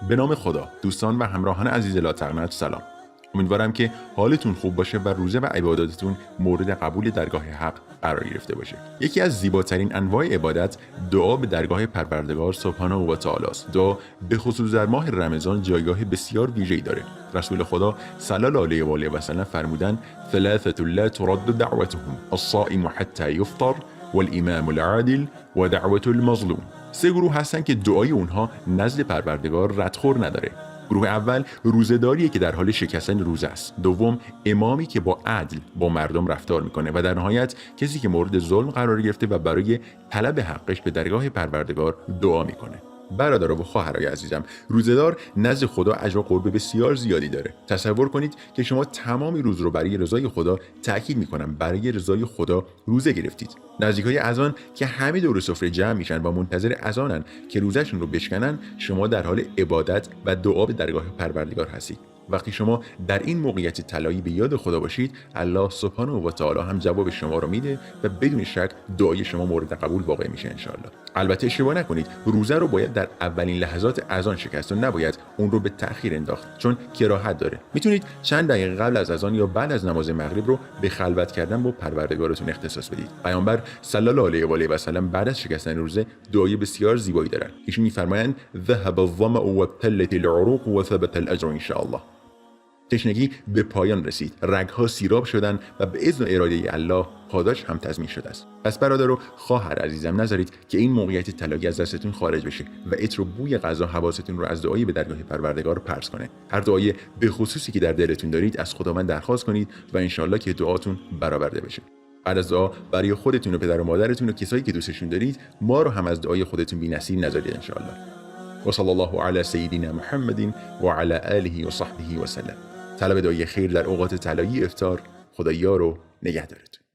به نام خدا. دوستان و همراهان عزیز لاتقنت سلام. امیدوارم که حالتون خوب باشه و روزه و عباداتتون مورد قبول درگاه حق قرار گرفته باشه. یکی از زیباترین انواع عبادت دعا به درگاه پروردگار سبحانه و تعالی است. دعا به خصوص در ماه رمضان جایگاه بسیار ویژه‌ای داره. رسول خدا صلی الله علیه و آله و سلم فرمودن ثلاثه لا ترد دعوتهم الصائم حتى یفطر والامام العادل و دعوت المظلوم. سه گروه هستن که دعای اونها نزد پروردگار ردخور نداره. گروه اول روزه‌داریه که در حال شکستن روزه است. دوم امامی که با عدل با مردم رفتار میکنه و در نهایت کسی که مورد ظلم قرار گرفته و برای طلب حقش به درگاه پروردگار دعا میکنه. برادر و خواهرای عزیزم، روزه‌دار نزد خدا اجر و قرب بسیار زیادی داره. تصور کنید که شما تمام روز رو برای رضای خدا، تأکید میکنم برای رضای خدا، روزه گرفتید. نزدیکای اذان که همه دور سفره جمع میشن و منتظر اذانن که روزشون رو بشکنن، شما در حال عبادت و دعا به درگاه پروردگار هستید. وقتی شما در این موقعیت طلایی به یاد خدا باشید، الله سبحانه و تعالی هم جواب شما رو میده و بدون شک دعای شما مورد قبول واقع میشه انشالله. البته اشتباه نکنید، روزه رو باید در اولین لحظات اذان شکست و نباید اون رو به تأخیر انداخت، چون کراهت داره. میتونید چند دقیقه قبل از اذان یا بعد از نماز مغرب رو به خلوت کردن با پروردگارتون اختصاص بدید. پیامبر صلی الله علیه و آله و سلم بعد از شکستن روزه دعای بسیار زیبایی دارن. ایشون میفرمایند ذهب الظمأ وابتلت العروق وثبت الاجر ان شاء الله. تشنگی به پایان رسید، رگ‌ها سیراب شدن و به اذن و اراده الله پاداش هم تضمین شده است. پس برادر و خواهر عزیزم، نذارید که این موقعیت طلایی از دستتون خارج بشه و عطر و بوی غذا حواستون رو از دعای به درگاه پروردگار پرت کنه. هر دعای به خصوصی که در دلتون دارید از خداوند درخواست کنید و انشالله که دعاتون برآورده بشه. بعد از دعا برای خودتون و پدر و مادرتون و کسایی که دوستشون دارید، ما رو هم از دعای خودتون بی‌نصیب نذارید انشالله. و صلی الله علی سیدنا محمد و علی آله و صحبه و سلم. طلب دعای خیر در اوقات طلایی افطار. خدا یار و نگهدارتون.